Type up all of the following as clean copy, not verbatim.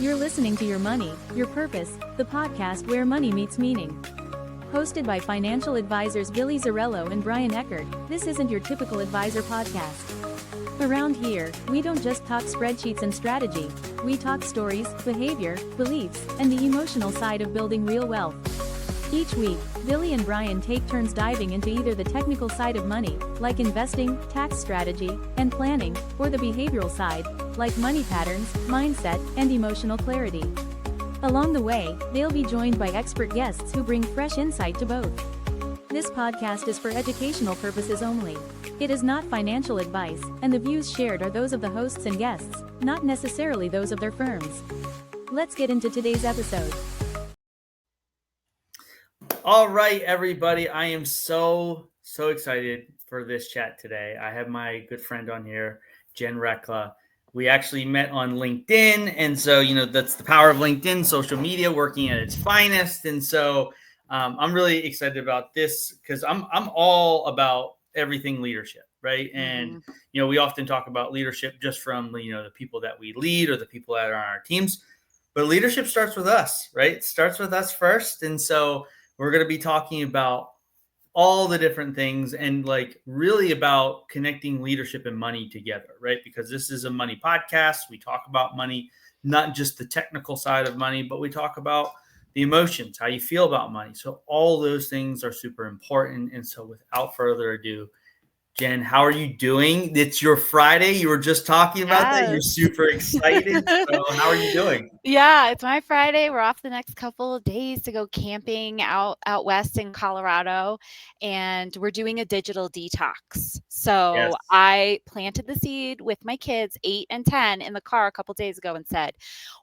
You're listening to Your Money, Your Purpose, the podcast where money meets meaning. Hosted by financial advisors Billy Zarello and Brian Eckert, this isn't your typical advisor podcast. Around here, we don't just talk spreadsheets and strategy, we talk stories, behavior, beliefs, and the emotional side of building real wealth. Each week, Billy and Brian take turns diving into either the technical side of money, like investing, tax strategy, and planning, or the behavioral side, like money patterns, mindset, and emotional clarity. Along the way, they'll be joined by expert guests who bring fresh insight to both. This podcast is for educational purposes only. It is not financial advice, and the views shared are those of the hosts and guests, not necessarily those of their firms. Let's get into today's episode. All right, everybody. I am so excited for this chat today. I have my good friend on here, Jenn Recla. We actually met on LinkedIn. And so, that's the power of LinkedIn, social media working at its finest. And so I'm really excited about this because I'm all about everything leadership, right? And, we often talk about leadership just from, the people that we lead or the people that are on our teams. But leadership starts with us, right? It starts with us first. And so we're going to be talking about all the different things and really about connecting leadership and money together, right? Because this is a money podcast. We talk about money, not just the technical side of money, but we talk about the emotions, how you feel about money. So all those things are super important. And so without further ado, Jenn, how are you doing? It's your Friday. You were just talking about that. You're super excited. So how are you doing? Yeah, it's my Friday. We're off the next couple of days to go camping out west in Colorado, and we're doing a digital detox. So Yes. I planted the seed with my kids, 8 and 10, in the car a couple days ago and said,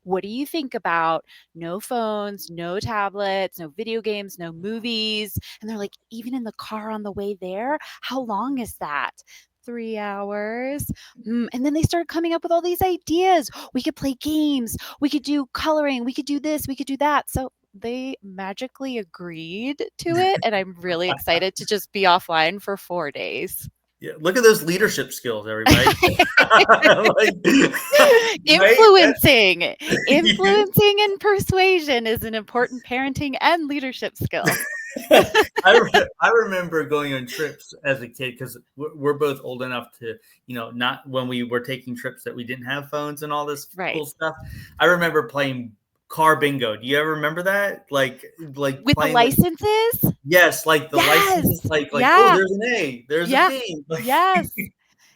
what do you think about no phones, no tablets, no video games, no movies? And they're like, even in the car on the way there? How long is that? 3 hours. And then they started coming up with all these ideas. We could play games. We could do coloring. We could do this. We could do that. So they magically agreed to it. And I'm really excited to just be offline for 4 days. Yeah, look at those leadership skills, everybody. Influencing and persuasion is an important parenting and leadership skill. I remember going on trips as a kid because we're both old enough to, not when we were taking trips that we didn't have phones and all this cool stuff. I remember playing car bingo. Do you ever remember that? Like with the licenses? Yes, like the licenses. Oh, there's an A, there's a B.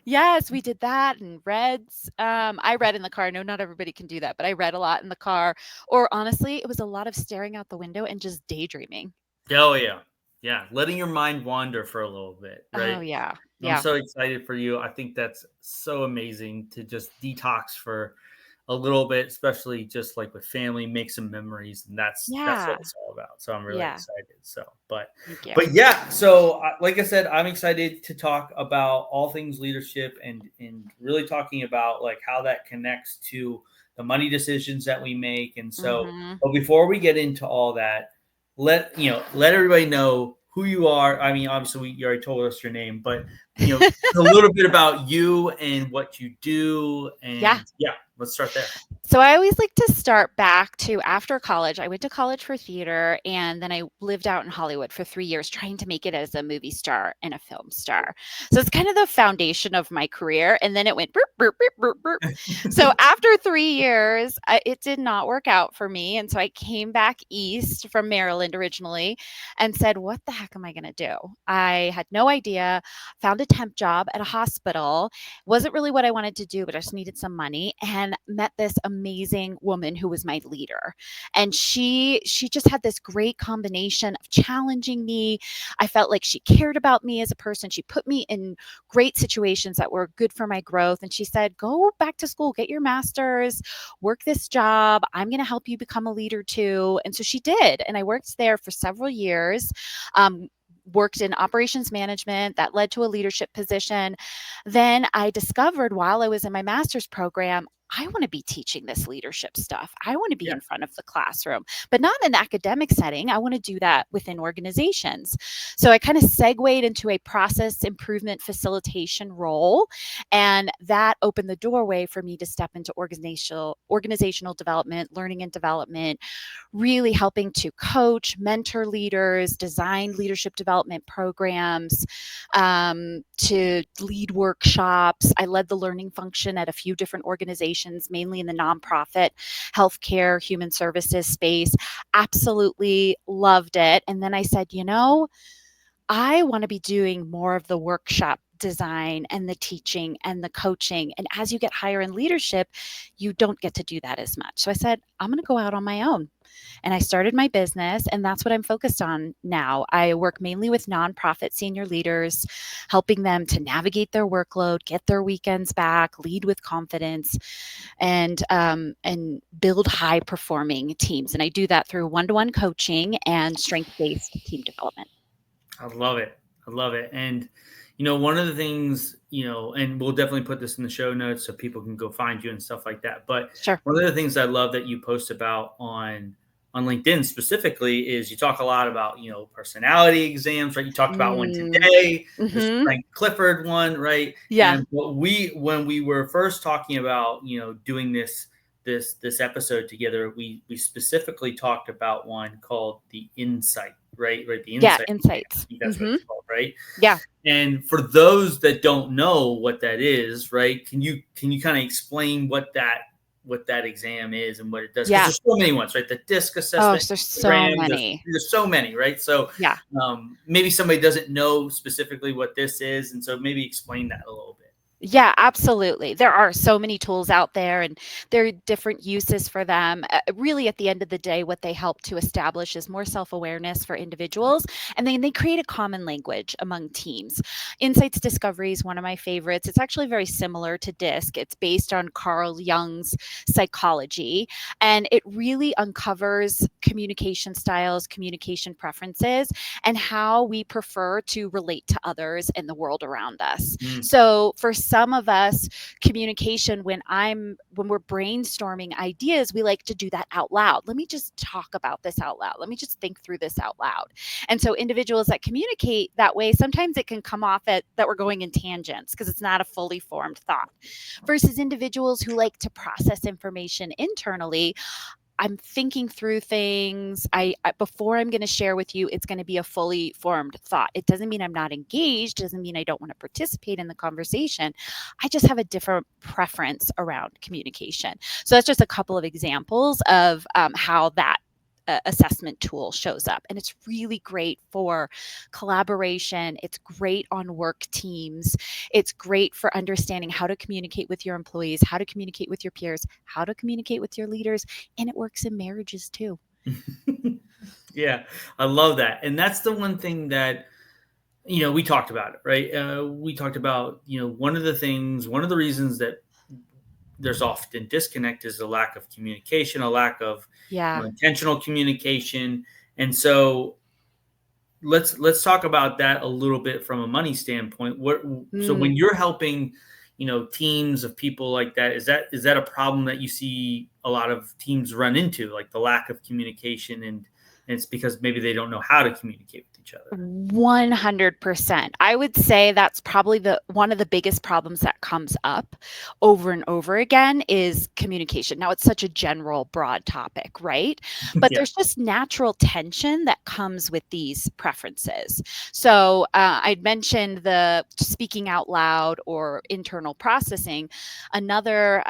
Yes, we did that and reads. I read in the car. No, not everybody can do that, but I read a lot in the car. Or honestly, it was a lot of staring out the window and just daydreaming. Oh, yeah. Yeah. Letting your mind wander for a little bit, right? Oh, yeah. I'm so excited for you. I think that's so amazing to just detox for a little bit, especially just like with family, make some memories. And that's what it's all about. So I'm really excited. So, but yeah. So like I said, I'm excited to talk about all things leadership and really talking about like how that connects to the money decisions that we make. And so, but before we get into all that, let everybody know who you are. I mean, obviously you already told us your name, but a little bit about you and what you do. And let's start there. So I always like to start back to after college. I went to college for theater, and then I lived out in Hollywood for 3 years trying to make it as a movie star and a film star. So it's kind of the foundation of my career. And then it went burp, burp, burp, burp, burp. So after 3 years, it did not work out for me. And so I came back east from Maryland originally and said, what the heck am I going to do? I had no idea. Found a temp job at a hospital. Wasn't really what I wanted to do, but I just needed some money, and met this amazing woman who was my leader. And she just had this great combination of challenging me. I felt like she cared about me as a person. She put me in great situations that were good for my growth. And she said, go back to school, get your master's, work this job. I'm going to help you become a leader too. And so she did. And I worked there for several years. Worked in operations management that led to a leadership position. Then I discovered while I was in my master's program, I want to be teaching this leadership stuff. I want to be Yeah. in front of the classroom, but not in an academic setting. I want to do that within organizations. So I kind of segued into a process improvement facilitation role, and that opened the doorway for me to step into organizational development, learning and development, really helping to coach, mentor leaders, design leadership development programs, to lead workshops. I led the learning function at a few different organizations, mainly in the nonprofit, healthcare, human services space. Absolutely loved it. And then I said, I want to be doing more of the workshop design and the teaching and the coaching. And as you get higher in leadership, you don't get to do that as much. So I said, I'm going to go out on my own. And I started my business, and that's what I'm focused on now. I work mainly with nonprofit senior leaders, helping them to navigate their workload, get their weekends back, lead with confidence, and build high performing teams. And I do that through one-to-one coaching and strength-based team development. I love it. I love it. And, one of the things, and we'll definitely put this in the show notes so people can go find you and stuff like that. But Sure. One of the things I love that you post about on LinkedIn specifically is you talk a lot about, personality exams, right? You talked about one today, the Frank Clifford one, right? Yeah. And when we were first talking about, doing this episode together, we specifically talked about one called the Insight, right? The Insight. Insights. I think that's what it's called, right? Yeah. And for those that don't know what that is, right? Can you kind of explain what that exam is and what it does? Because there's so many ones, right? The DISC assessment. Oh, there's so many. There's so many, right? So yeah. Maybe somebody doesn't know specifically what this is, and so maybe explain that a little bit. Yeah, absolutely. There are so many tools out there, and there are different uses for them. Really, at the end of the day, what they help to establish is more self-awareness for individuals, and then they create a common language among teams. Insights Discovery is one of my favorites. It's actually very similar to DISC. It's based on Carl Jung's psychology, and it really uncovers communication styles, communication preferences, and how we prefer to relate to others and the world around us. So for some of us, communication, when we're brainstorming ideas, we like to do that out loud. Let me just talk about this out loud. Let me just think through this out loud. And so individuals that communicate that way, sometimes it can come off that we're going in tangents because it's not a fully formed thought. Versus individuals who like to process information internally, I'm thinking through things. Before I'm going to share with you, it's going to be a fully formed thought. It doesn't mean I'm not engaged. Doesn't mean I don't want to participate in the conversation. I just have a different preference around communication. So that's just a couple of examples of how that assessment tool shows up. And it's really great for collaboration. It's great on work teams. It's great for understanding how to communicate with your employees, how to communicate with your peers, how to communicate with your leaders. And it works in marriages too. Yeah, I love that. And that's the one thing that, we talked about it, right? We talked about, one of the reasons that there's often disconnect is a lack of communication, a lack of intentional communication. And so let's talk about that a little bit from a money standpoint. So when you're helping, teams of people like that, is that a problem that you see a lot of teams run into, like the lack of communication, and it's because maybe they don't know how to communicate with each other? 100%. I would say that's probably one of the biggest problems that comes up over and over again is communication. Now, it's such a general, broad topic, right? But there's just natural tension that comes with these preferences. So I'd mentioned the speaking out loud or internal processing. Another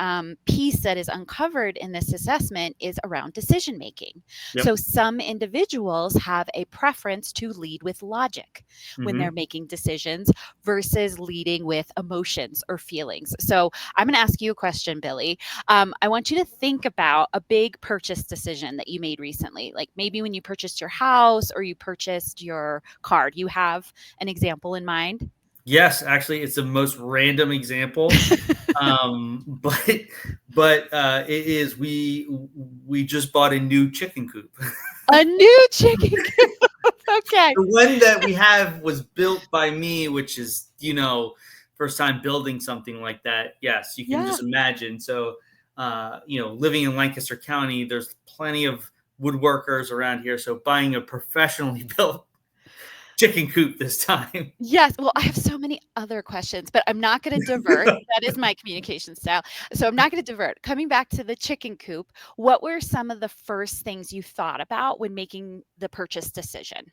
piece that is uncovered in this assessment is around decision making. So some individuals have a preference to lead with logic when they're making decisions versus leading with emotions or feelings. So I'm going to ask you a question, Billy. I want you to think about a big purchase decision that you made recently, like maybe when you purchased your house or you purchased your car. Do you have an example in mind? Yes, actually, it's the most random example, but it is. We just bought a new chicken coop. A new chicken coop. Okay. The one that we have was built by me, which is, first time building something like that. Yes, you can just imagine. So living in Lancaster County, there's plenty of woodworkers around here. So buying a professionally built chicken coop this time. Yes. Well, I have so many other questions, but I'm not going to divert. That is my communication style. So I'm not going to divert. Coming back to the chicken coop, what were some of the first things you thought about when making the purchase decision?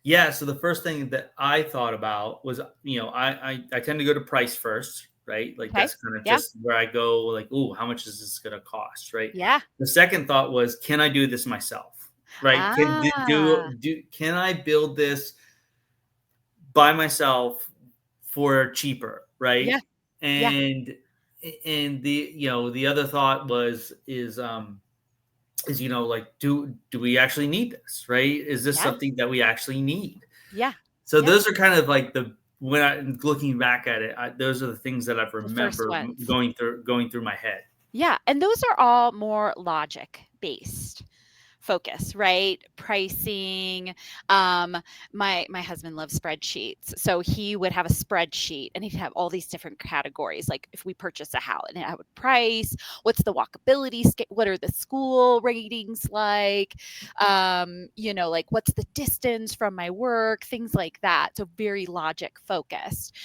Yeah. So the first thing that I thought about was, I tend to go to price first, right? Like Okay. that's kind of Yeah. just where I go, like, oh, how much is this going to cost, right? Yeah. The second thought was, can I do this myself, right? Ah. Can I build this by myself for cheaper, right? Yeah. Yeah. And the other thought is like, do we actually need this, right? Is this Yeah. something that we actually need? Yeah. So Yeah. those are kind of like when I'm looking back at it, those are the things that I've The first remember ones. going through my head. Yeah. And those are all more logic based focus, right? Pricing. Um, my husband loves spreadsheets, so he would have a spreadsheet, and he'd have all these different categories. Like if we purchase a house, and it would price, what's the walkability scale, what are the school ratings like, like what's the distance from my work, things like that. So very logic focused.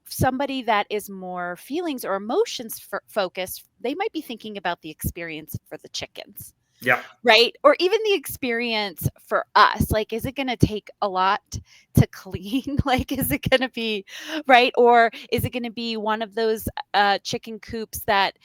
Somebody that is more feelings or emotions focused, they might be thinking about the experience for the chickens, Yeah. right? Or even the experience for us. Like, is it going to take a lot to clean? Like, is it going to be right? Or is it going to be one of those chicken coops that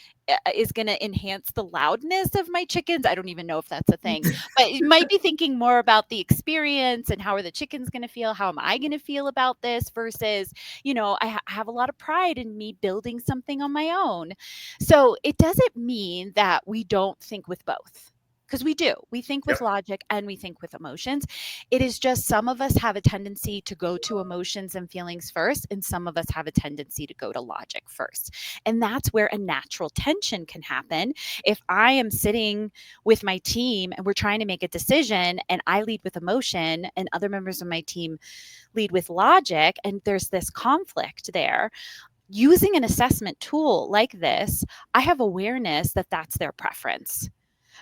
is going to enhance the loudness of my chickens? I don't even know if that's a thing, but you might be thinking more about the experience and how are the chickens going to feel? How am I going to feel about this versus, I have a lot of pride in me building something on my own. So it doesn't mean that we don't think with both, because we do. We think with Yep. logic and we think with emotions. It is just some of us have a tendency to go to emotions and feelings first, and some of us have a tendency to go to logic first. And that's where a natural tension can happen. If I am sitting with my team and we're trying to make a decision and I lead with emotion and other members of my team lead with logic, and there's this conflict there, using an assessment tool like this, I have awareness that that's their preference.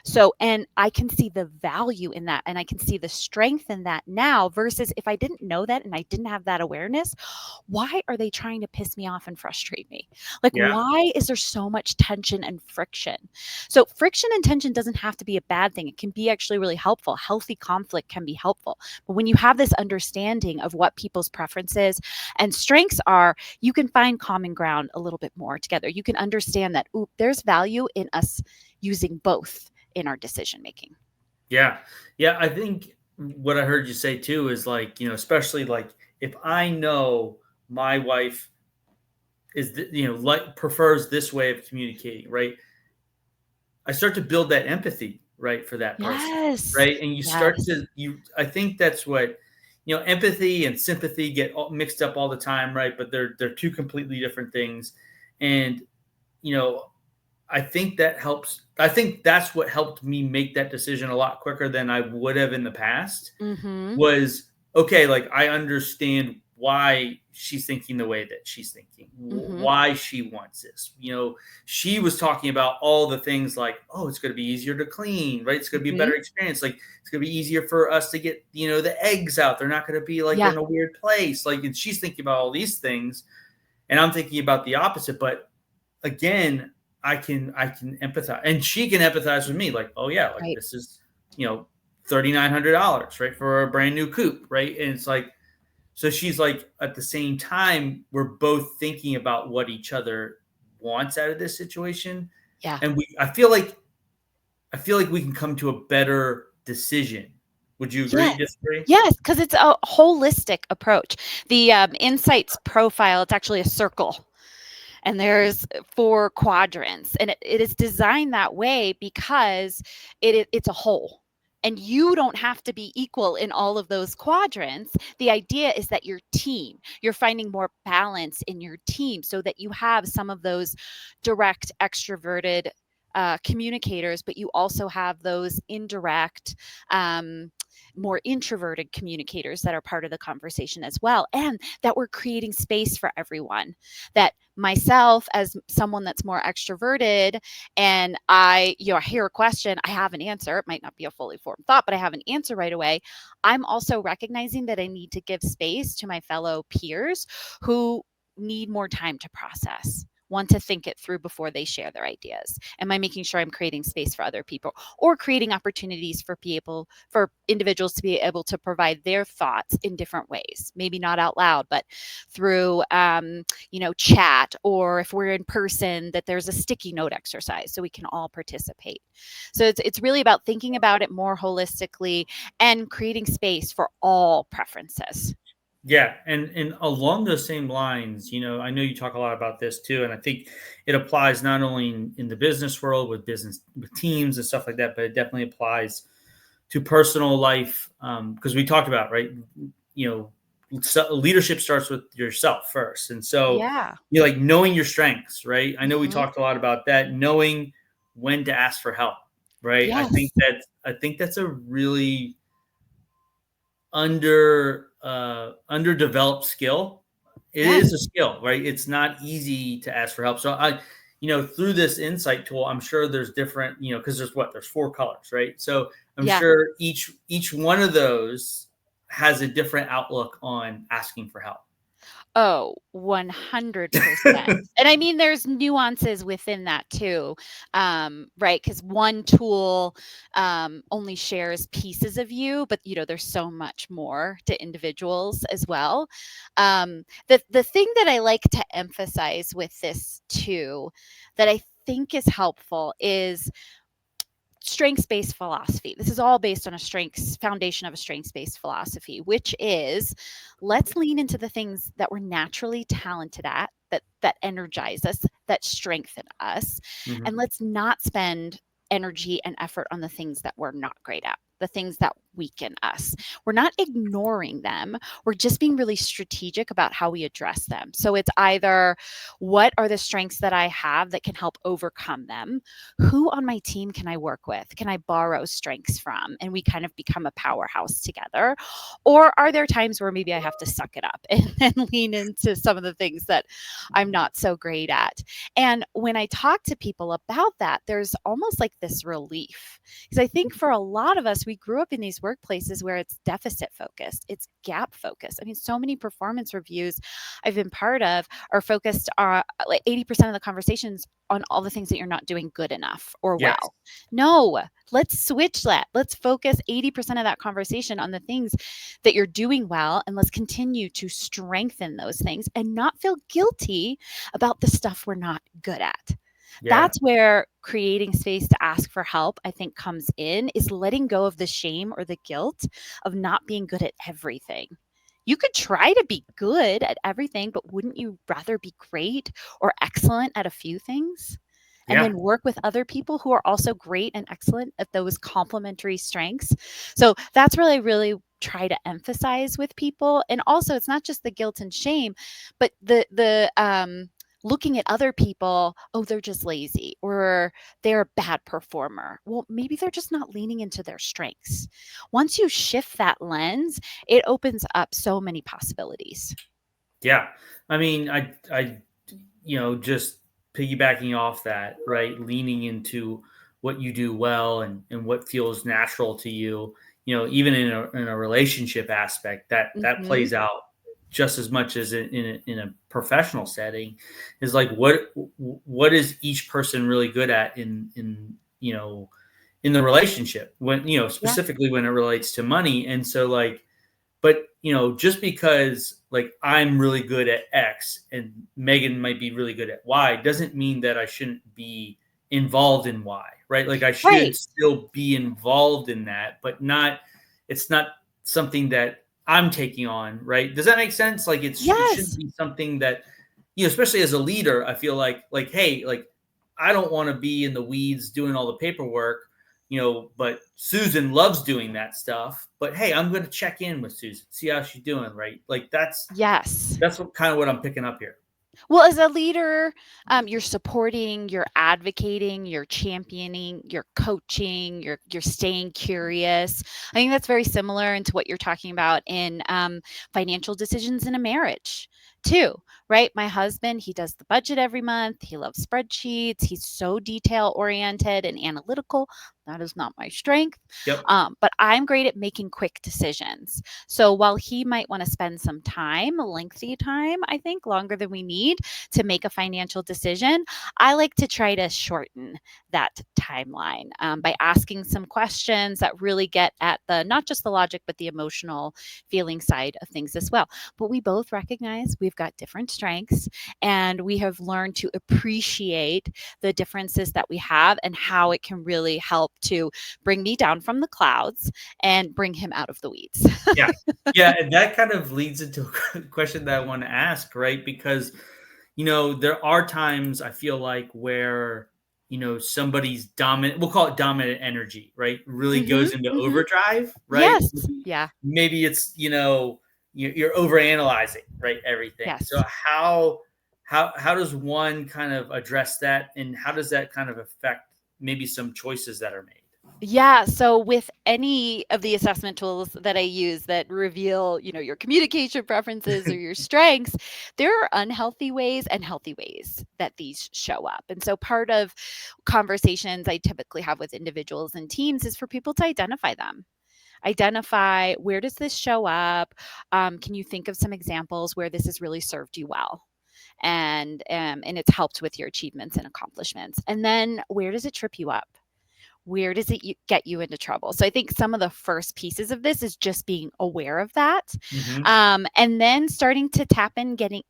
So, and I can see the value in that, and I can see the strength in that now versus if I didn't know that and I didn't have that awareness, why are they trying to piss me off and frustrate me? Like, Yeah. why is there so much tension and friction? So, friction and tension doesn't have to be a bad thing. It can be actually really helpful. Healthy conflict can be helpful. But when you have this understanding of what people's preferences and strengths are, you can find common ground a little bit more together. You can understand that, ooh, there's value in us using both in our decision making. Yeah. Yeah. I think what I heard you say too is like, especially like if I know my wife prefers this way of communicating, right? I start to build that empathy, right, for that person, Yes. right? And Yes. I think that's what, empathy and sympathy get mixed up all the time, right? But they're two completely different things. And, you know, I think that helps. I think that's what helped me make that decision a lot quicker than I would have in the past. Mm-hmm. Was okay, like I understand why she's thinking the way that she's thinking, Mm-hmm. why she wants this. She was talking about all the things like, oh, it's going to be easier to clean, right? It's going to be a Mm-hmm. better experience. Like it's going to be easier for us to get, the eggs out. They're not going to be like Yeah. in a weird place. Like, and she's thinking about all these things, and I'm thinking about the opposite. But again, I can empathize, and she can empathize with me. Like, oh yeah, like Right. this is $3,900, right, for a brand new coupe, right? And it's like, so she's like, at the same time, we're both thinking about what each other wants out of this situation, Yeah. and I feel like we can come to a better decision. Would you agree? Yes. Disagree? Yes, because it's a holistic approach. The insights profile, it's actually a circle. And there's 4 quadrants, and it is designed that way because it's a whole. And you don't have to be equal in all of those quadrants. The idea is that you're finding more balance in your team so that you have some of those direct extroverted communicators, but you also have those indirect, more introverted communicators that are part of the conversation as well, and that we're creating space for everyone. That myself, as someone that's more extroverted, and I hear a question, I have an answer. It might not be a fully formed thought, but I have an answer right away. I'm also recognizing that I need to give space to my fellow peers who need more time to process, want to think it through before they share their ideas. Am I making sure I'm creating space for other people, or creating opportunities for individuals to be able to provide their thoughts in different ways? Maybe not out loud, but through chat, or if we're in person, that there's a sticky note exercise so we can all participate. So it's really about thinking about it more holistically and creating space for all preferences. Yeah, and along those same lines, I know you talk a lot about this too, and I think it applies not only in the business world with teams and stuff like that, but it definitely applies to personal life, because we talked about, right, leadership starts with yourself first, and so Yeah. like knowing your strengths, right? I know we Mhm. talked a lot about that, knowing when to ask for help, right? I Yes. think that's a really underdeveloped skill. It Yes. is a skill, right? It's not easy to ask for help. So through this insight tool, I'm sure there's different, because there's 4 colors, right? So I'm Yeah. sure each one of those has a different outlook on asking for help. Oh, 100%. And I mean, there's nuances within that too, right? Because one tool only shares pieces of you, but there's so much more to individuals as well. The thing that I like to emphasize with this too, that I think is helpful, is strengths-based philosophy. This is all based on a foundation of a strengths-based philosophy, which is, let's lean into the things that we're naturally talented at, that energize us, that strengthen us, Mhm. and let's not spend energy and effort on the things that we're not great at, the things that weaken us. We're not ignoring them. We're just being really strategic about how we address them. So it's either, what are the strengths that I have that can help overcome them? Who on my team can I work with? Can I borrow strengths from? And we kind of become a powerhouse together. Or are there times where maybe I have to suck it up and lean into some of the things that I'm not so great at? And when I talk to people about that, there's almost like this relief. Because I think for a lot of us, we grew up in these workplaces where it's deficit focused, it's gap focused. I mean, so many performance reviews I've been part of are focused on, like, 80% of the conversations on all the things that you're not doing good enough or Yes. well. No, let's switch that. Let's focus 80% of that conversation on the things that you're doing well, and let's continue to strengthen those things and not feel guilty about the stuff we're not good at. Yeah. That's where creating space to ask for help, I think, comes in, is letting go of the shame or the guilt of not being good at everything. You could try to be good at everything, but wouldn't you rather be great or excellent at a few things? And Yeah. then work with other people who are also great and excellent at those complementary strengths. So that's really, really try to emphasize with people. And also, it's not just the guilt and shame, but the looking at other people, oh, they're just lazy, or they're a bad performer. Well, maybe they're just not leaning into their strengths. Once you shift that lens, it opens up so many possibilities. Yeah. I mean, just piggybacking off that, right? Leaning into what you do well, and what feels natural to you, even in a relationship aspect, that Hmm. plays out just as much as in a professional setting, is like, what is each person really good at in the relationship, when, Yeah. specifically when it relates to money. And so, like, but just because, like, I'm really good at X and Megan might be really good at Y, doesn't mean that I shouldn't be involved in Y, right? Like, I should Right. still be involved in that, but it's not something that I'm taking on, right? Does that make sense? Like, it shouldn't Yes. be something that, especially as a leader, I feel like, hey, like, I don't want to be in the weeds doing all the paperwork, but Susan loves doing that stuff. But hey, I'm going to check in with Susan, see how she's doing, right? Like, Yes. that's what I'm picking up here. Well, as a leader, you're supporting, you're advocating, you're championing, you're coaching, you're staying curious. I think that's very similar into what you're talking about in financial decisions in a marriage too, right? My husband, he does the budget every month. He loves spreadsheets. He's so detail oriented and analytical. That is not my strength. Yep. But I'm great at making quick decisions. So while he might want to spend some time, a lengthy time, I think longer than we need to make a financial decision, I like to try to shorten that timeline by asking some questions that really get at the not just the logic, but the emotional feeling side of things as well. But we both recognize we've got different strengths and we have learned to appreciate the differences that we have and how it can really help to bring me down from the clouds and bring him out of the weeds. Yeah. Yeah. And that kind of leads into a question that I want to ask, right? Because, there are times I feel like where, somebody's dominant, we'll call it dominant energy, right? Really Mhm, goes into mhm. overdrive, right? Yes. Yeah. Maybe it's, you're overanalyzing, right? Everything. So Yes. how does one kind of address that, and how does that kind of affect maybe some choices that are made? Yeah, so with any of the assessment tools that I use that reveal, your communication preferences or your strengths, there are unhealthy ways and healthy ways that these show up. And so part of conversations I typically have with individuals and teams is for people to identify them. Identify, where does this show up? Can you think of some examples where this has really served you well? And it's helped with your achievements and accomplishments. And then where does it trip you up? Where does it get you into trouble? So I think some of the first pieces of this is just being aware of that, Hmm. and then starting to tap in, getting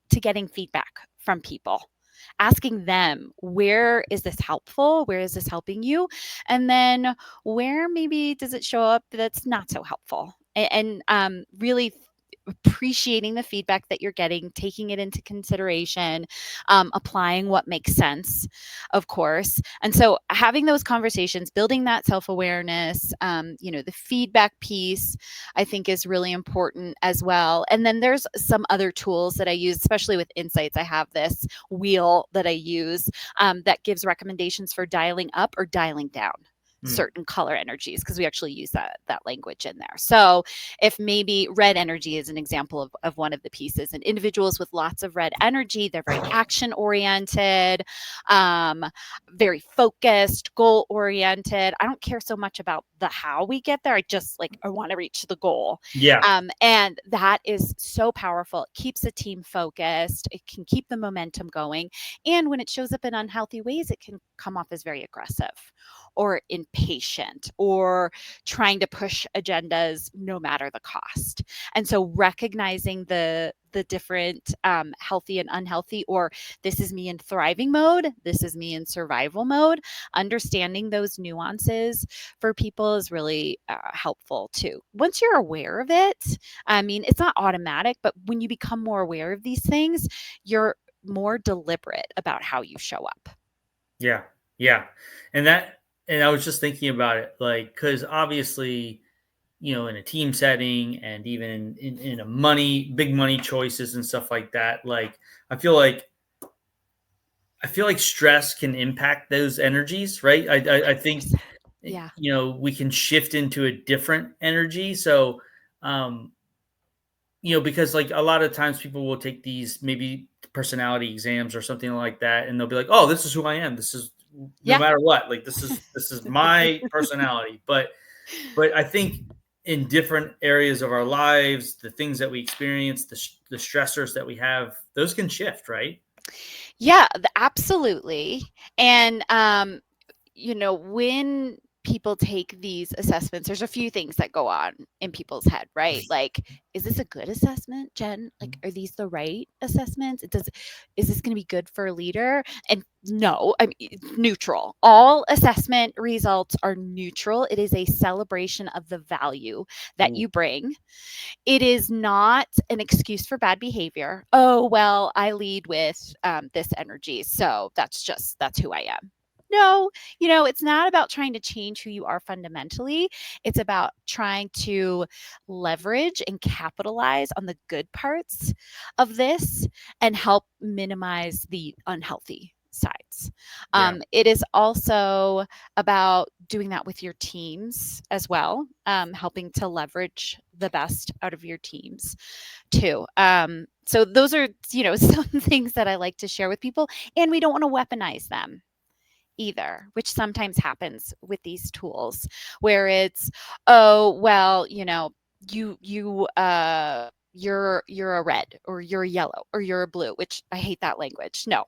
feedback from people, asking them, where is this helpful? Where is this helping you? And then where maybe does it show up that's not so helpful? And really appreciating the feedback that you're getting, taking it into consideration, applying what makes sense, of course. And so having those conversations, building that self-awareness, the feedback piece, I think is really important as well. And then there's some other tools that I use, especially with insights. I have this wheel that I use that gives recommendations for dialing up or dialing down certain color energies, because we actually use that language in there. So if maybe red energy is an example of one of the pieces, and individuals with lots of red energy, they're very action oriented, um, very focused, goal oriented. I don't care so much about the how we get there. I want to reach the goal. Yeah. And that is so powerful. It keeps the team focused. It can keep the momentum going. And when it shows up in unhealthy ways, it can come off as very aggressive or impatient or trying to push agendas no matter the cost. And so recognizing the different healthy and unhealthy, or this is me in thriving mode, this is me in survival mode, understanding those nuances for people is really helpful too. Once you're aware of it, I mean, it's not automatic, but when you become more aware of these things, you're more deliberate about how you show up. Yeah, yeah, and I was just thinking about it, like, because obviously, in a team setting, and even in a big money choices and stuff like that, like, I feel like I feel like stress can impact those energies, right? I think, 100%. Yeah. we can shift into a different energy. So, um, because like a lot of times people will take these maybe personality exams or something like that, and they'll be like, "Oh, this is who I am. This is no Yeah. matter what. Like this is my personality." But I think in different areas of our lives, the things that we experience, the stressors that we have, those can shift, right? Yeah, absolutely. And when people take these assessments, there's a few things that go on in people's head, right? Like, is this a good assessment, Jen? Like, are these the right assessments? Is this going to be good for a leader? And no, I mean, it's neutral. All assessment results are neutral. It is a celebration of the value that Ooh. you bring. It is not an excuse for bad behavior. Oh, well, I lead with this energy, so that's who I am. No, it's not about trying to change who you are fundamentally. It's about trying to leverage and capitalize on the good parts of this and help minimize the unhealthy sides. Yeah. It is also about doing that with your teams as well, helping to leverage the best out of your teams too. So those are, some things that I like to share with people, and we don't want to weaponize them either, which sometimes happens with these tools where it's, oh, well, you're a red or you're a yellow or you're a blue, which I hate that language. No,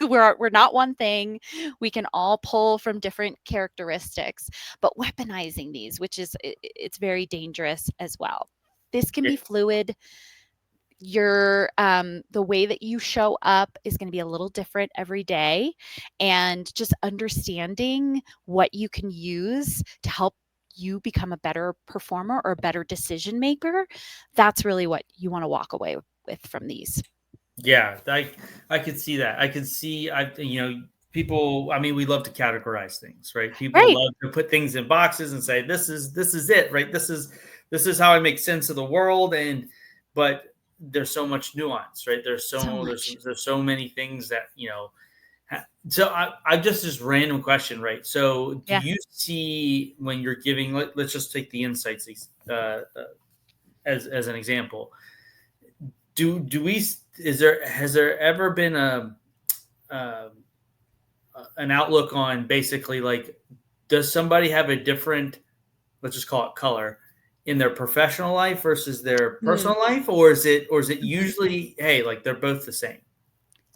we're not one thing. We can all pull from different characteristics, but weaponizing these, which is it's very dangerous as well. This can be fluid. The way that you show up is going to be a little different every day, and just understanding what you can use to help you become a better performer or a better decision maker, that's really what you want to walk away with from these. Yeah, I could see that. I could see people, I mean, we love to categorize things, right? People Right. love to put things in boxes and say this is it, right? This is how I make sense of the world, but there's so much nuance, right? There's So so much. there's so many things that, so I just this random question, right? So do Yeah. you see when you're giving, let's just take the insights as an example. Do we has there ever been uh, an outlook on basically, like, does somebody have a different, let's just call it, color in their professional life versus their Mm. personal life, or is it usually, hey, like, they're both the same?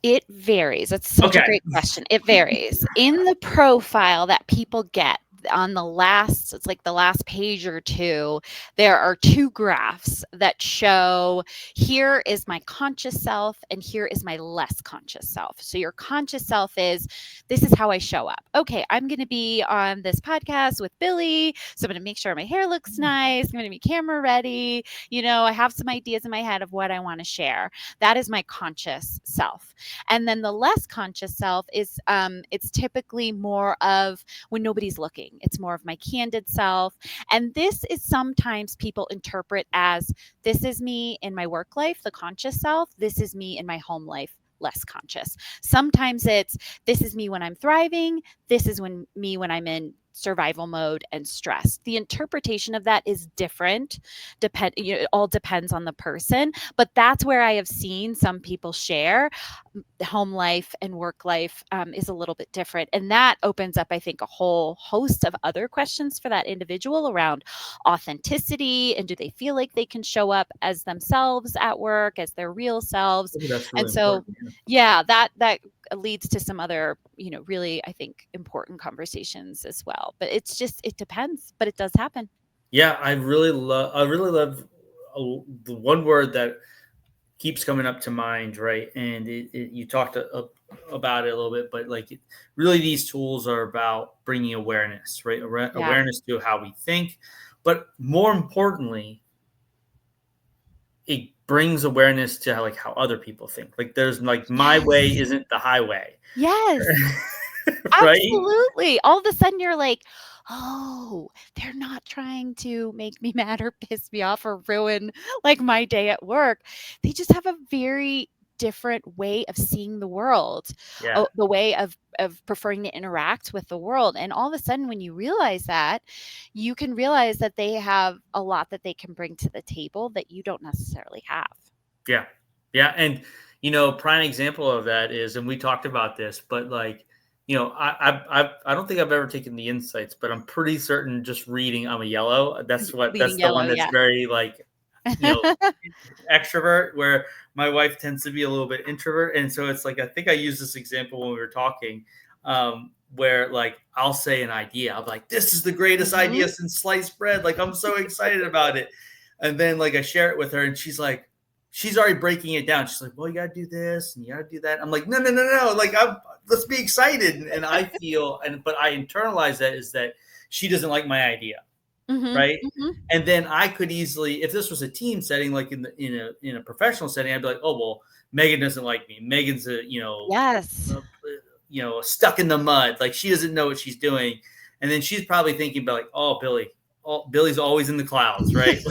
It varies. That's such a Okay. great question. It varies. In the profile that people get on it's like the last page or two, there are two graphs that show here is my conscious self and here is my less conscious self. So your conscious self is, this is how I show up. Okay, I'm going to be on this podcast with Billy. So I'm going to make sure my hair looks nice. I'm going to be camera ready. I have some ideas in my head of what I want to share. That is my conscious self. And then the less conscious self is, it's typically more of when nobody's looking. It's more of my candid self. And this is sometimes people interpret as, this is me in my work life, the conscious self. This is me in my home life, less conscious. Sometimes it's, this is me when I'm thriving. This is me when I'm in survival mode and stress. The interpretation of that is different. It all depends on the person, but that's where I have seen some people share home life and work life is a little bit different. And that opens up, I think, a whole host of other questions for that individual around authenticity, and do they feel like they can show up as themselves at work, as their real selves. That's And really so, important. yeah, that leads to some other, really, I think, important conversations as well. But it depends, but it does happen. Yeah, I really love the one word that keeps coming up to mind, right? And you talked about it a little bit, but, like, really, these tools are about bringing awareness, right? Yeah. Awareness to how we think, but more importantly, it brings awareness to how other people think. Like, there's, like, my way Yes. isn't the highway, Yes. right? Absolutely. All of a sudden you're like, "Oh, they're not trying to make me mad or piss me off or ruin, like, my day at work. They just have a very different way of seeing the world, Yeah, the way of preferring to interact with the world." And all of a sudden, when you realize that, you can realize that they have a lot that they can bring to the table that you don't necessarily have. yeah, yeah. And prime example of that is, and we talked about this, but, like, I don't think I've ever taken the insights, but I'm pretty certain, just reading I'm a yellow. That's Leading the one yellow, that's yeah. very, like, you know extrovert, where my wife tends to be a little bit introvert. And so it's like, I think I used this example when we were talking, where, like, I'll say an idea, I'm like, this is the greatest idea Mhm. since sliced bread, like, I'm so excited about it. And then, like, I share it with her, and she's already breaking it down. She's like, well, you gotta do this and you gotta do that. I'm like, no, no, no, no, like, let's be excited. And I feel, but I internalize that, is that she doesn't like my idea, Mhm. right? Mhm. And then I could easily, if this was a team setting, like in a professional setting, I'd be like, oh, well, Megan doesn't like me. Megan's Yes. stuck in the mud, like she doesn't know what she's doing. And then she's probably thinking about like, oh, Billy's always in the clouds, right?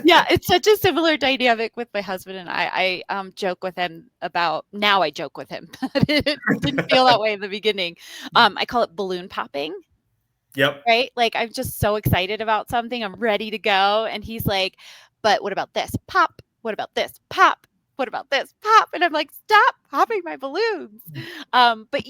Yeah, it's such a similar dynamic with my husband and I. Joke with him about now. I joke with him, but it didn't feel that way in the beginning. I call it balloon popping. Yep. Right? Like I'm just so excited about something. I'm ready to go, and he's like, "But what about this? Pop. What about this? Pop. What about this? Pop." And I'm like, "Stop popping my balloons." But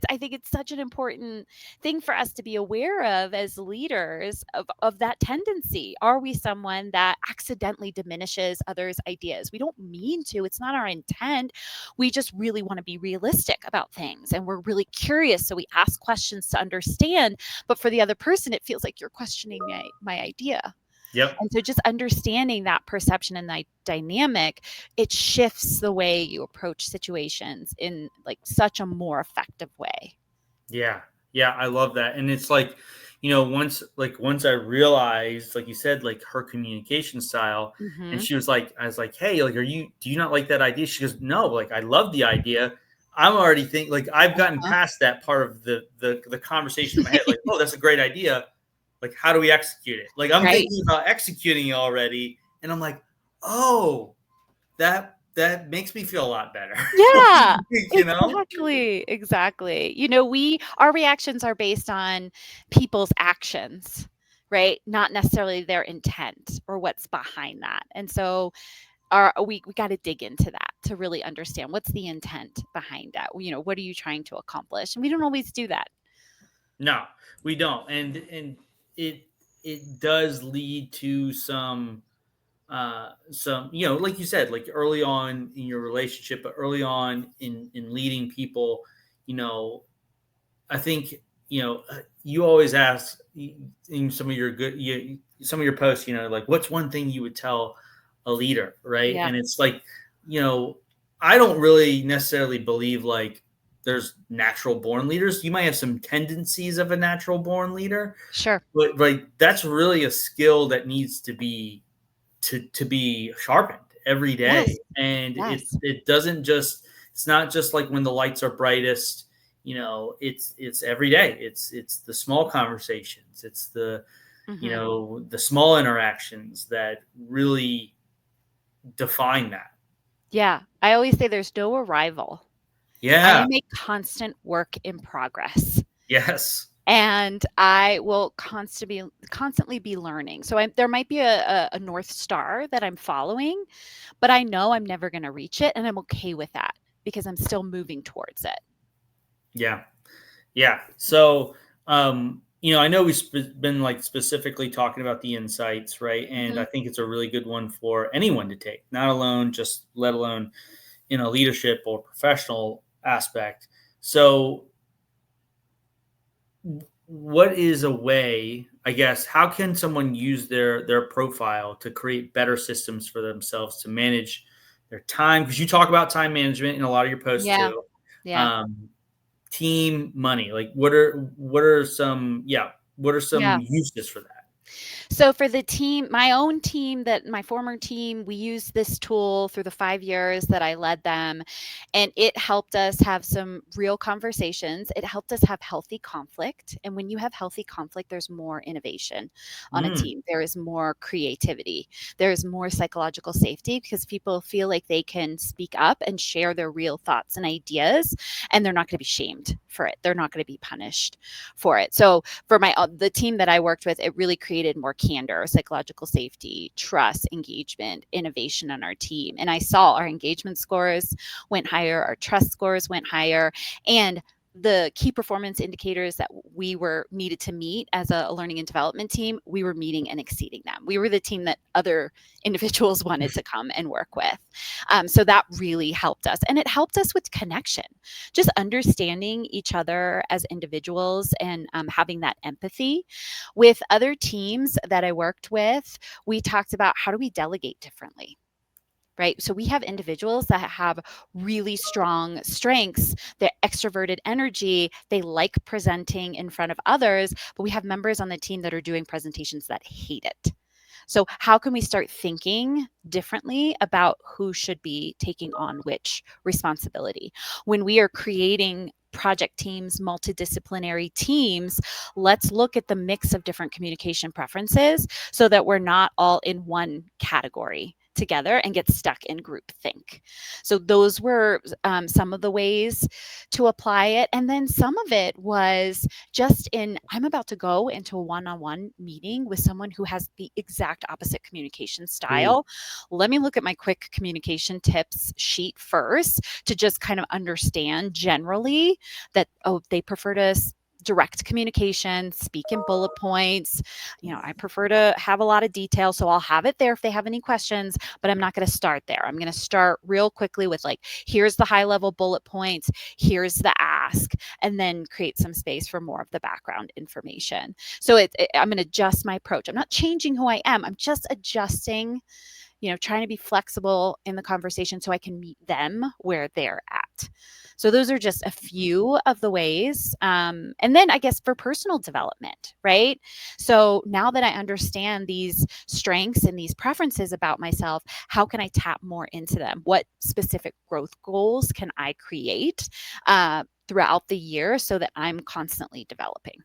I think it's such an important thing for us to be aware of as leaders of that tendency. Are we someone that accidentally diminishes others' ideas? We don't mean to. It's not our intent. We just really want to be realistic about things, and we're really curious, so we ask questions to understand. But for the other person, it feels like you're questioning my idea. Yep. And so just understanding that perception and that dynamic, it shifts the way you approach situations in like such a more effective way. Yeah. Yeah. I love that. And it's like, once I realized, like you said, like her communication style, and Mhm. she was like, I was like, hey, like, do you not like that idea? She goes, no, like, I love the idea. I'm already thinking, like, I've gotten Uh-huh. past that part of the conversation in my head. Like, oh, that's a great idea. Like, how do we execute it? Like, I'm Right. thinking about executing it already. And I'm like, oh, that makes me feel a lot better. Yeah. you know? Exactly. Our reactions are based on people's actions, right? Not necessarily their intent or what's behind that. And so we got to dig into that to really understand what's the intent behind that. What are you trying to accomplish? And we don't always do that. No, we don't. And it does lead to some, like you said, like early on in your relationship, but early on in leading people, you know, I think, you always ask in some of your some of your posts, like what's one thing you would tell a leader, right? Yeah, And it's like, you know, I don't really necessarily believe like there's natural born leaders. You might have some tendencies of a natural born leader, sure. but like that's really a skill that needs to be sharpened every day. Yes. And Yes. it doesn't just it's not just like when the lights are brightest. It's every day. It's the small conversations. It's Hmm. the small interactions that really define that. Yeah. I always say there's no arrival. I Yeah. am a constant work in progress. Yes. And I will constantly be learning. So there might be a North Star that I'm following, but I know I'm never going to reach it. And I'm okay with that because I'm still moving towards it. Yeah. Yeah. So, I know we've been like specifically talking about the insights, right? And I Hmm. think it's a really good one for anyone to take, not alone, just let alone in a leadership or professional aspect. So, what is a way, I guess, how can someone use their profile to create better systems for themselves to manage their time? Because you talk about time management in a lot of your posts Yeah. too. Yeah. Um, team money, like what are some Yeah. uses for that? So for the team, my own team, that my former team, we used this tool through the 5 years that I led them, and it helped us have some real conversations. It helped us have healthy conflict. And when you have healthy conflict, there's more innovation on a Mm, team. There is more creativity. There is more psychological safety because people feel like they can speak up and share their real thoughts and ideas, and they're not going to be shamed for it. They're not going to be punished for it. So for the team that I worked with, it really created more candor, psychological safety, trust, engagement, innovation on our team. And I saw our engagement scores went higher, our trust scores went higher, and the key performance indicators that we were needed to meet as a learning and development team, we were meeting and exceeding them. We were the team that other individuals wanted to come and work with. So that really helped us. And it helped us with connection, just understanding each other as individuals and having that empathy. With other teams that I worked with, we talked about how do we delegate differently, right? So we have individuals that have really strong strengths, they're extroverted energy, they like presenting in front of others, but we have members on the team that are doing presentations that hate it. So how can we start thinking differently about who should be taking on which responsibility? When we are creating project teams, multidisciplinary teams, let's look at the mix of different communication preferences so that we're not all in one category together and get stuck in group think. So those were some of the ways to apply it. And then some of it was just I'm about to go into a one-on-one meeting with someone who has the exact opposite communication style. Ooh. Let me look at my quick communication tips sheet first to just kind of understand generally that, they prefer to direct communication, speak in bullet points. I prefer to have a lot of detail, so I'll have it there if they have any questions, but I'm not going to start there. I'm going to start real quickly with here's the high level bullet points, here's the ask, and then create some space for more of the background information. So I'm going to adjust my approach. I'm not changing who I am. I'm just adjusting, trying to be flexible in the conversation so I can meet them where they're at. So those are just a few of the ways. And then I guess for personal development, right? So now that I understand these strengths and these preferences about myself, how can I tap more into them? What specific growth goals can I create throughout the year so that I'm constantly developing?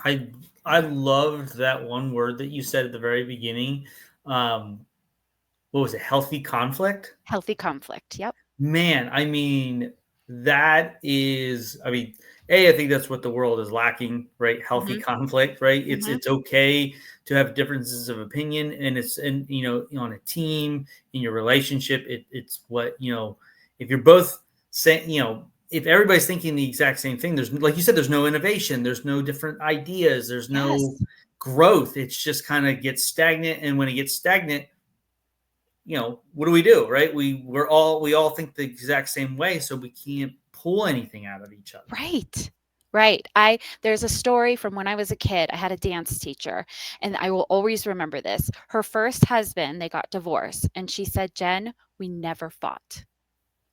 I loved that one word that you said at the very beginning. What was it? Healthy conflict? Healthy conflict. Yep. Man, I mean, that is, I think that's what the world is lacking, right? Healthy conflict, right? It's okay to have differences of opinion, and on a team, in your relationship, it's what, if you're both saying, if everybody's thinking the exact same thing, there's, like you said, there's no innovation, there's no different ideas, there's no growth. It's just kind of gets stagnant. And when it gets stagnant, what do we do, right? We all think the exact same way, so we can't pull anything out of each other. Right. There's a story from when I was a kid. I had a dance teacher, and I will always remember this. Her first husband, they got divorced, and she said, "Jen, we never fought.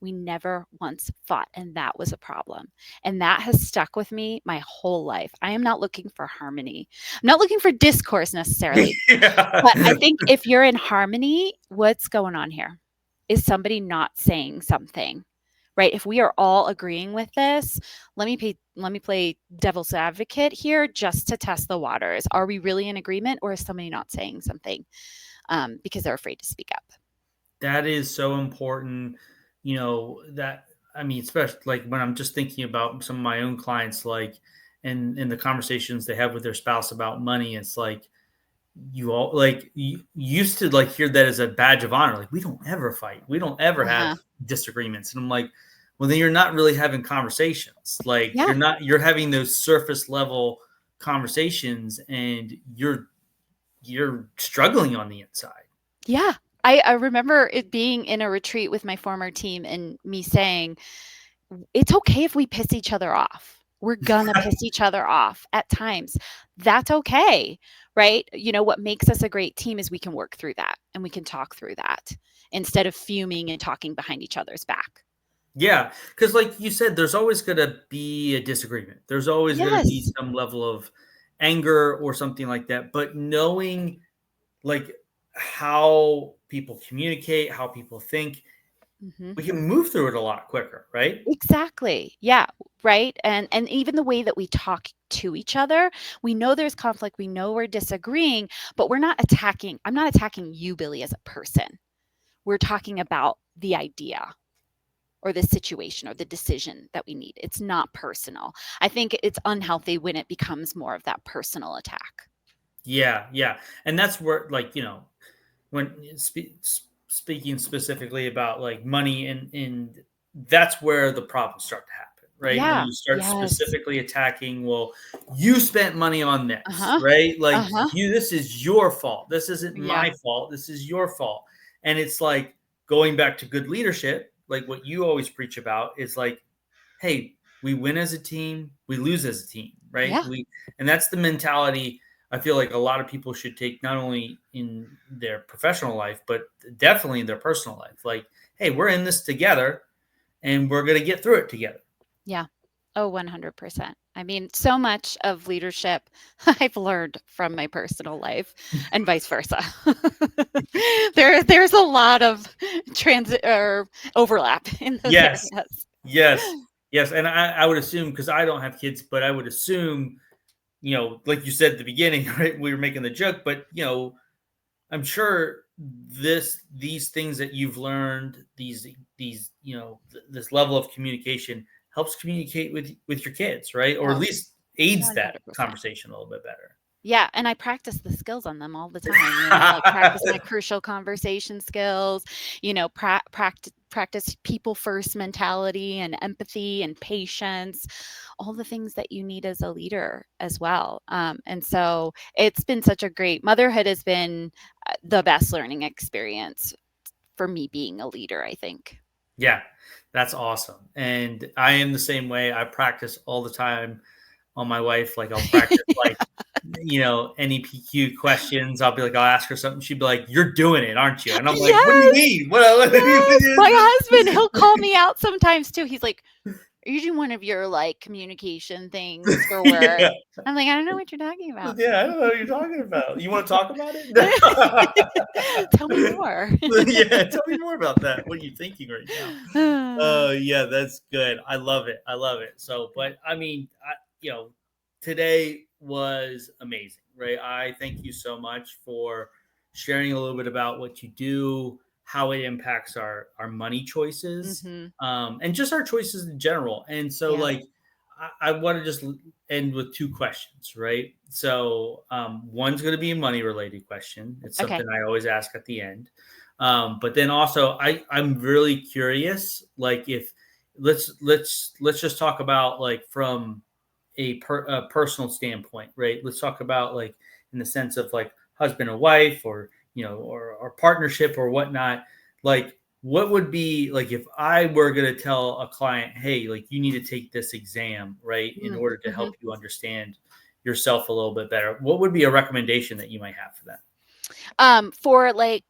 We never once fought, and that was a problem." And that has stuck with me my whole life. I am not looking for harmony. I'm not looking for discourse necessarily. But I think if you're in harmony, what's going on here? Is somebody not saying something? Right? If we are all agreeing with this, let me play devil's advocate here just to test the waters. Are we really in agreement, or is somebody not saying something because they're afraid to speak up? That is so important. Especially like when I'm just thinking about some of my own clients, and in the conversations they have with their spouse about money, it's like, you used to hear that as a badge of honor. Like, we don't ever fight. We don't ever have disagreements. And I'm like, well, then you're not really having conversations. You're having those surface level conversations, and you're struggling on the inside. Yeah. I remember it being in a retreat with my former team and me saying, it's okay if we piss each other off. We're gonna piss each other off at times. That's okay, right? What makes us a great team is we can work through that and we can talk through that instead of fuming and talking behind each other's back. Yeah, because like you said, there's always going to be a disagreement. There's always going to be some level of anger or something like that. But knowing how people communicate, how people think, we can move through it a lot quicker, right? Exactly. Yeah. Right. And even the way that we talk to each other, we know there's conflict. We know we're disagreeing, but I'm not attacking you, Billy, as a person. We're talking about the idea or the situation or the decision that we need. It's not personal. I think it's unhealthy when it becomes more of that personal attack. Yeah. Yeah. And that's where, when speaking specifically about money, and that's where the problems start to happen, right? Yeah. When you start specifically attacking, well, you spent money on this, right? This is your fault. This isn't my fault. This is your fault. And it's like going back to good leadership, like what you always preach about is hey, we win as a team, we lose as a team, right? And that's the mentality I feel like a lot of people should take, not only in their professional life, but definitely in their personal life. Hey, we're in this together and we're going to get through it together. Yeah. Oh, 100%. I mean, so much of leadership I've learned from my personal life and vice versa. There's a lot of transit or overlap in those Yes, areas. yes, yes. And I would assume, because I don't have kids, but I would assume, like you said at the beginning, right? We were making the joke, but I'm sure these things that you've learned, these this level of communication helps communicate with your kids, right? Or at Oh, least aids that 100%. conversation a little bit better. Yeah, and I practice the skills on them all the time, like practice my crucial conversation skills, practice people first mentality and empathy and patience, all the things that you need as a leader as well. And so it's been such a great motherhood has been the best learning experience for me being a leader, I think. Yeah, that's awesome. And I am the same way. I practice all the time on my wife. Like I'll practice like NEPQ questions. I'll be like, I'll ask her something. She'd be like, "You're doing it, aren't you?" And I'm like, "What do you Yes, mean? What yes. My husband, he'll call me out sometimes too. He's like, "Are you doing one of your like communication things for work?" Yeah. I'm like, "I don't know what you're talking about." Yeah, I don't know what you're talking about. You want to talk about it? Tell me more. Yeah, tell me more about that. What are you thinking right now? Yeah, that's good. I love it. I love it. So, but I mean, today was amazing, right? I thank you so much for sharing a little bit about what you do, how it impacts our money choices, Hmm. and just our choices in general. And so, Yeah. like, I want to just end with two questions, right? So, one's going to be a money related question. It's Okay. something I always ask at the end. But then also, I'm really curious, like if let's just talk about like from a personal standpoint, right? Let's talk about like in the sense of like husband and wife, or or partnership or whatnot. Like, what would be like if I were going to tell a client, hey, like you need to take this exam, right, in order to Mm-hmm. help you understand yourself a little bit better? What would be a recommendation that you might have for that?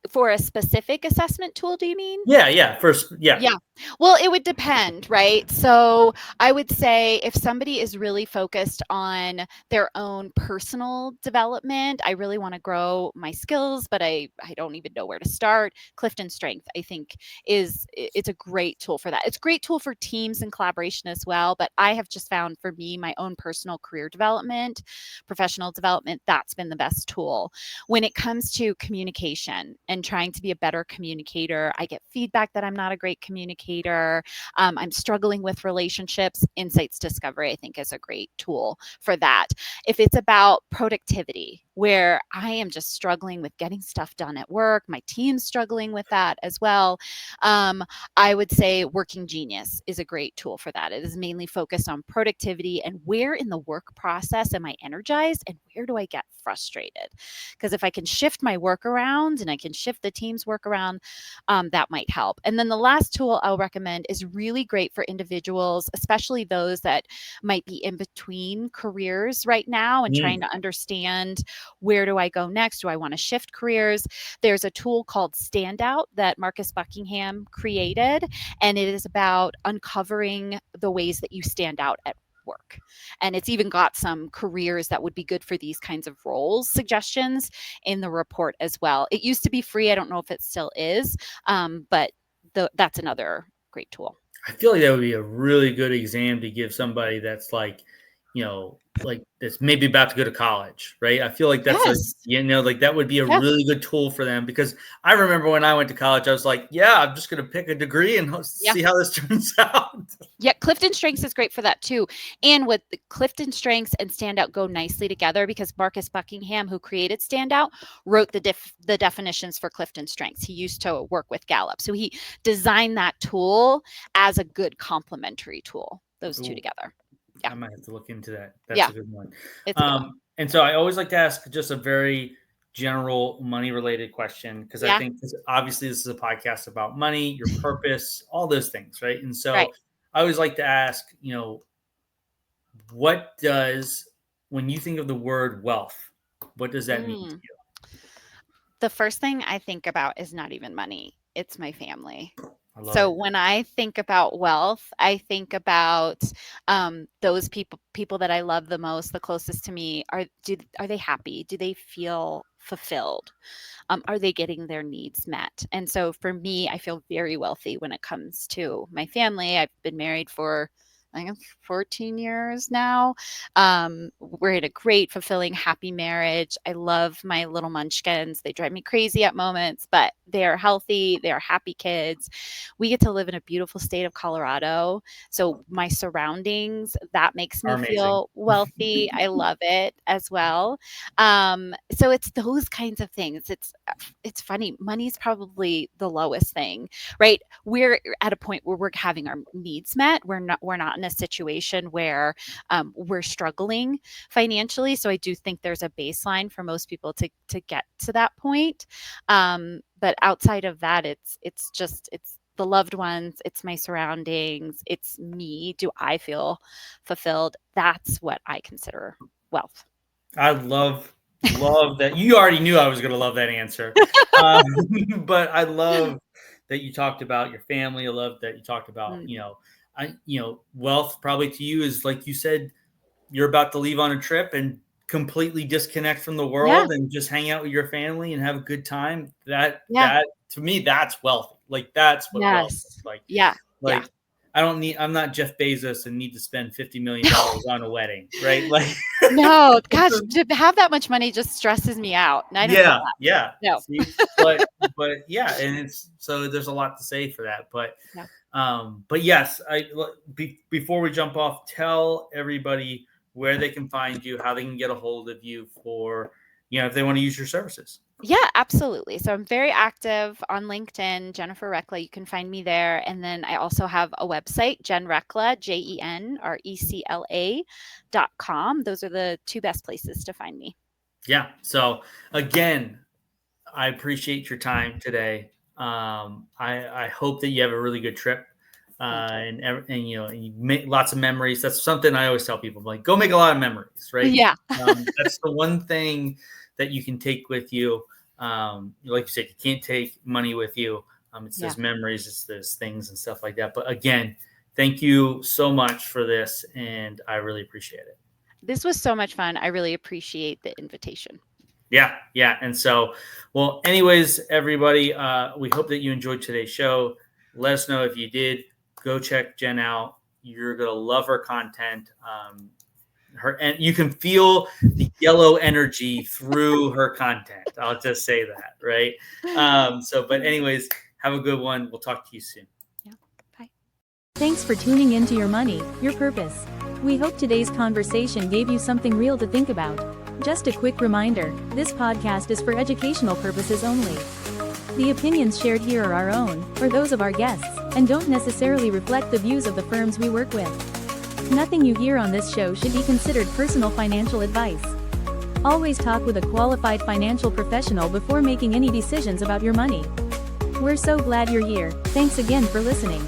For a specific assessment tool, do you mean? Yeah, yeah. First, yeah. Yeah. Well, it would depend, right? So I would say if somebody is really focused on their own personal development, I really want to grow my skills, but I don't even know where to start. Clifton Strength, I think, it's a great tool for that. It's a great tool for teams and collaboration as well. But I have just found for me, my own personal career development, professional development, that's been the best tool. When it comes to communication and trying to be a better communicator, I get feedback that I'm not a great communicator. I'm struggling with relationships. Insights Discovery, I think, is a great tool for that. If it's about productivity, where I am just struggling with getting stuff done at work, my team's struggling with that as well. Um, I would say Working Genius is a great tool for that. It is mainly focused on productivity and where in the work process am I energized and where do I get frustrated? Because if I can shift my work around and I can shift the team's work around, that might help. And then the last tool I'll recommend is really great for individuals, especially those that might be in between careers right now and trying Mm, to understand where do I go next? Do I want to shift careers? There's a tool called Standout that Marcus Buckingham created, and it is about uncovering the ways that you stand out at work. And it's even got some careers that would be good for these kinds of roles suggestions in the report as well. It used to be free. I don't know if it still is, but that's another great tool. I feel like that would be a really good exam to give somebody that's like that's maybe about to go to college, right? I feel like that's Yes. like that would be a Yeah. really good tool for them, because I remember when I went to college, I was like, yeah, I'm just going to pick a degree and Yeah. see how this turns out. Yeah, Clifton Strengths is great for that too. And with the Clifton Strengths and Standout go nicely together because Marcus Buckingham, who created Standout, wrote the definitions for Clifton Strengths. He used to work with Gallup. So he designed that tool as a good complementary tool, those two Ooh, together. Yeah. I might have to look into that. That's Yeah. a good one. It's a good one. And so I always like to ask just a very general money related question, because I Yeah. think obviously this is a podcast about money, your purpose, all those things, right? And Right. so I always like to ask, what does, when you think of the word wealth, what does that mean to The first thing I think about is not even money. It's my family. I love So it. when I think about wealth, I think about those people that I love the most, the closest to me. Are they happy? Do they feel fulfilled? Are they getting their needs met? And so for me, I feel very wealthy when it comes to my family. I've been married for, I think, 14 years now. We're in a great, fulfilling, happy marriage. I love my little munchkins. They drive me crazy at moments, but they are healthy. They are happy kids. We get to live in a beautiful state of Colorado. So my surroundings, that makes Are me amazing. feel wealthy. I love it as well. So it's those kinds of things. It's funny. Money's probably the lowest thing, right? We're at a point where we're having our needs met. We're not in a situation where we're struggling financially. So I do think there's a baseline for most people to get to that point. But outside of that, it's the loved ones, it's my surroundings, it's me. Do I feel fulfilled? That's what I consider wealth. I love that. You already knew I was going to love that answer, um, but I love that you talked about your family. I love that you talked about Mm. wealth. Probably to you is like you said, you're about to leave on a trip and completely disconnect from the Yeah. world and just hang out with your family and have a good time. Yeah. That to me, that's wealthy. Like that's what wealth is. Yes. Yeah. Yeah. Like I'm not Jeff Bezos and need to spend $50 million No. on a wedding, right? Like No. Gosh, to have that much money just stresses me out, and I don't need yeah, that. yeah. No. See, but yeah, and it's so there's a lot to say for that. Yeah. But yes, before we jump off, tell everybody where they can find you, how they can get a hold of you for, if they want to use your services. Yeah, absolutely. So I'm very active on LinkedIn, Jennifer Recla. You can find me there. And then I also have a website, Jenn Recla, JenRecla.com. Those are the two best places to find me. Yeah. So again, I appreciate your time today. I hope that you have a really good trip, Thank you. and you make lots of memories. That's something I always tell people: like, go make a lot of memories, right? Yeah. That's the one thing that you can take with you. Like you said, you can't take money with you. It's Yeah. those memories, it's those things and stuff like that. But again, thank you so much for this, and I really appreciate it. This was so much fun. I really appreciate the invitation. Yeah, yeah. And so, well, anyways, everybody, we hope that you enjoyed today's show. Let us know if you did. Go check Jenn out. You're gonna love her content. And you can feel the yellow energy through her content. I'll just say that, right? But anyways, have a good one. We'll talk to you soon. Yeah. Bye. Thanks for tuning in to Your Money, Your Purpose. We hope today's conversation gave you something real to think about. Just a quick reminder, this podcast is for educational purposes only. The opinions shared here are our own, or those of our guests, and don't necessarily reflect the views of the firms we work with. Nothing you hear on this show should be considered personal financial advice. Always talk with a qualified financial professional before making any decisions about your money. We're so glad you're here. Thanks again for listening.